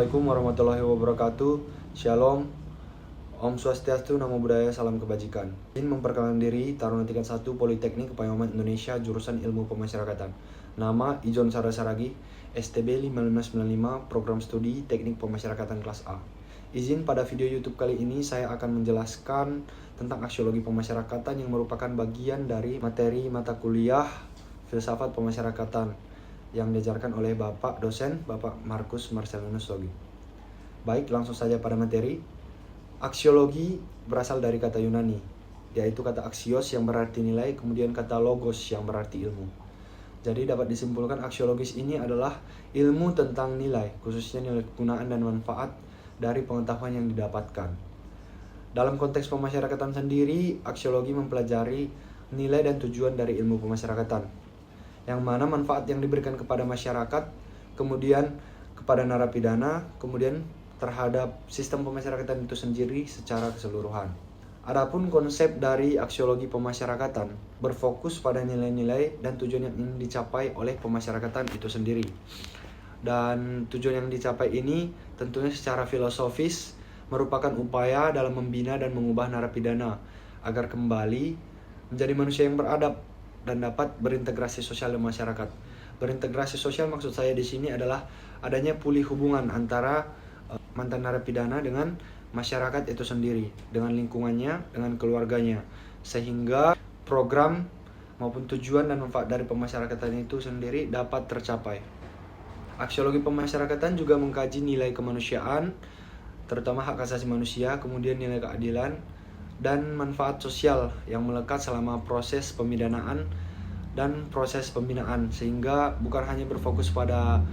Assalamualaikum warahmatullahi wabarakatuh. Shalom, Om Swastiastu, Namo Buddhaya, Salam Kebajikan. Izin memperkenalkan diri, Taruna tingkat 1 Politeknik Kepayaman Indonesia, jurusan Ilmu Pemasyarakatan. Nama Ijon Sarasaragi, STB 1595, Program Studi Teknik Pemasyarakatan Kelas A. Izin pada video YouTube kali ini saya akan menjelaskan tentang aksiologi pemasyarakatan yang merupakan bagian dari materi mata kuliah Filsafat Pemasyarakatan yang diajarkan oleh Bapak dosen Bapak Markus Marcellinus Sogi. Baik, langsung saja pada materi. Aksiologi berasal dari kata Yunani, yaitu kata aksios yang berarti nilai, kemudian kata logos yang berarti ilmu. Jadi dapat disimpulkan aksiologis ini adalah ilmu tentang nilai, khususnya nilai kegunaan dan manfaat dari pengetahuan yang didapatkan. Dalam konteks pemasyarakatan sendiri, aksiologi mempelajari nilai dan tujuan dari ilmu pemasyarakatan, yang mana manfaat yang diberikan kepada masyarakat, kemudian kepada narapidana, kemudian terhadap sistem pemasyarakatan itu sendiri secara keseluruhan. Adapun konsep dari aksiologi pemasyarakatan berfokus pada nilai-nilai dan tujuan yang ingin dicapai oleh pemasyarakatan itu sendiri. Dan tujuan yang dicapai ini tentunya secara filosofis merupakan upaya dalam membina dan mengubah narapidana agar kembali menjadi manusia yang beradab dan dapat berintegrasi sosial di masyarakat. Berintegrasi sosial maksud saya di sini adalah adanya pulih hubungan antara mantan narapidana dengan masyarakat itu sendiri, dengan lingkungannya, dengan keluarganya, sehingga program maupun tujuan dan manfaat dari pemasyarakatan itu sendiri dapat tercapai. Aksiologi pemasyarakatan juga mengkaji nilai kemanusiaan, terutama hak asasi manusia, kemudian nilai keadilan, dan manfaat sosial yang melekat selama proses pemidanaan dan proses pembinaan, sehingga bukan hanya berfokus pada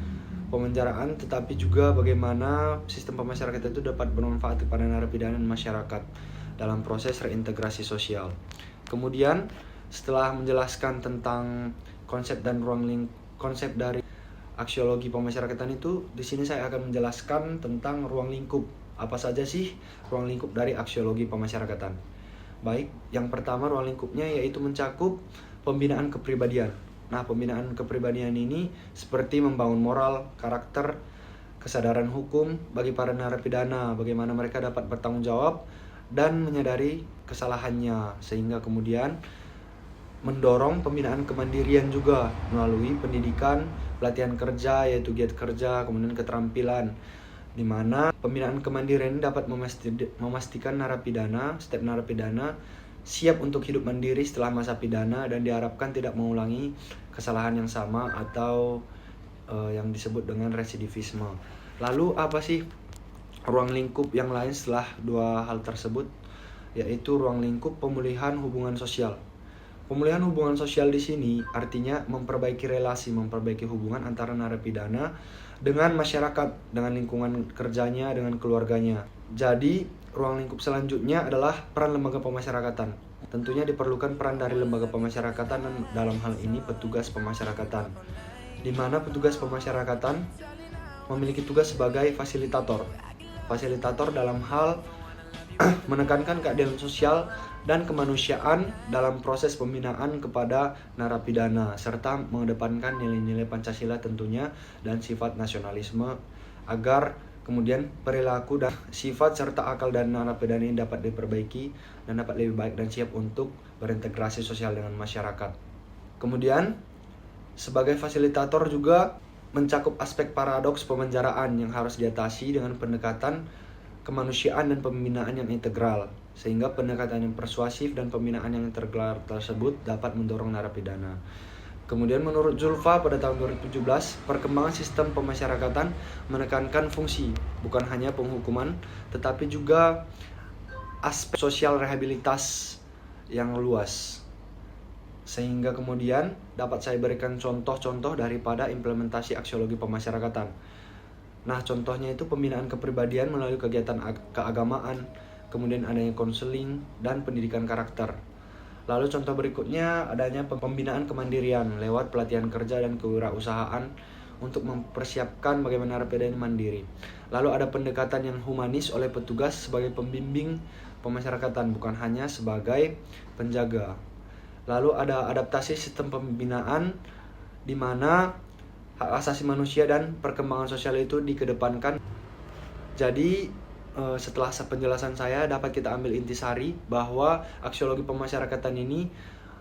pemenjaraan tetapi juga bagaimana sistem pemasyarakatan itu dapat bermanfaat kepada narapidana dan masyarakat dalam proses reintegrasi sosial. Kemudian setelah menjelaskan tentang konsep dan konsep dari aksiologi pemasyarakatan itu, di sini saya akan menjelaskan tentang ruang lingkup. Apa saja sih ruang lingkup dari aksiologi pemasyarakatan? Baik, yang pertama ruang lingkupnya yaitu mencakup pembinaan kepribadian. Nah, pembinaan kepribadian ini seperti membangun moral, karakter, kesadaran hukum bagi para narapidana, bagaimana mereka dapat bertanggung jawab dan menyadari kesalahannya, sehingga kemudian mendorong pembinaan kemandirian juga melalui pendidikan, pelatihan kerja yaitu giat kerja, kemudian keterampilan, di mana pembinaan kemandirian dapat memastikan setiap narapidana siap untuk hidup mandiri setelah masa pidana dan diharapkan tidak mengulangi kesalahan yang sama atau yang disebut dengan residivisme. Lalu apa sih ruang lingkup yang lain setelah dua hal tersebut? Yaitu ruang lingkup pemulihan hubungan sosial. Pemulihan hubungan sosial di sini artinya memperbaiki relasi, memperbaiki hubungan antara narapidana dengan masyarakat, dengan lingkungan kerjanya, dengan keluarganya. Jadi, ruang lingkup selanjutnya adalah peran lembaga pemasyarakatan. Tentunya diperlukan peran dari lembaga pemasyarakatan dan dalam hal ini petugas pemasyarakatan, di mana petugas pemasyarakatan memiliki tugas sebagai fasilitator. Fasilitator dalam hal menekankan keadilan sosial dan kemanusiaan dalam proses pembinaan kepada narapidana, serta mengedepankan nilai-nilai Pancasila tentunya dan sifat nasionalisme agar kemudian perilaku dan sifat serta akal dan narapidana ini dapat diperbaiki dan dapat lebih baik dan siap untuk berintegrasi sosial dengan masyarakat. Kemudian sebagai fasilitator juga mencakup aspek paradoks pemenjaraan yang harus diatasi dengan pendekatan kemanusiaan dan pembinaan yang integral, sehingga pendekatan yang persuasif dan pembinaan yang integral tersebut dapat mendorong narapidana. Kemudian menurut Zulfa pada tahun 2017, perkembangan sistem pemasyarakatan menekankan fungsi, bukan hanya penghukuman, tetapi juga aspek sosial rehabilitas yang luas. Sehingga kemudian dapat saya berikan contoh-contoh daripada implementasi aksiologi pemasyarakatan. Nah, contohnya itu pembinaan kepribadian melalui kegiatan keagamaan, kemudian adanya konseling dan pendidikan karakter. Lalu contoh berikutnya adanya pembinaan kemandirian lewat pelatihan kerja dan kewirausahaan untuk mempersiapkan bagaimana narapidana mandiri. Lalu ada pendekatan yang humanis oleh petugas sebagai pembimbing pemasyarakatan, bukan hanya sebagai penjaga. Lalu ada adaptasi sistem pembinaan di mana hak asasi manusia dan perkembangan sosial itu dikedepankan Jadi setelah penjelasan saya dapat kita ambil intisari bahwa aksiologi pemasyarakatan ini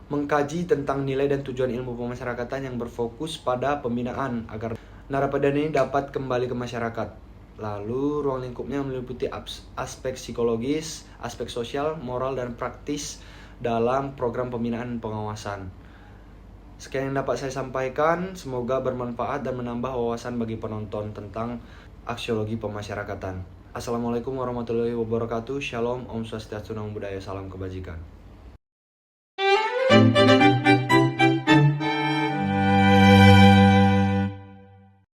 mengkaji tentang nilai dan tujuan ilmu pemasyarakatan yang berfokus pada pembinaan agar narapidana ini dapat kembali ke masyarakat. Lalu ruang lingkupnya meliputi aspek psikologis, aspek sosial, moral, dan praktis dalam program pembinaan pengawasan. Sekian yang dapat saya sampaikan, semoga bermanfaat dan menambah wawasan bagi penonton tentang aksiologi pemasyarakatan. Assalamualaikum warahmatullahi wabarakatuh. Shalom, Om Swastiastu, Namo Buddhaya, salam kebajikan.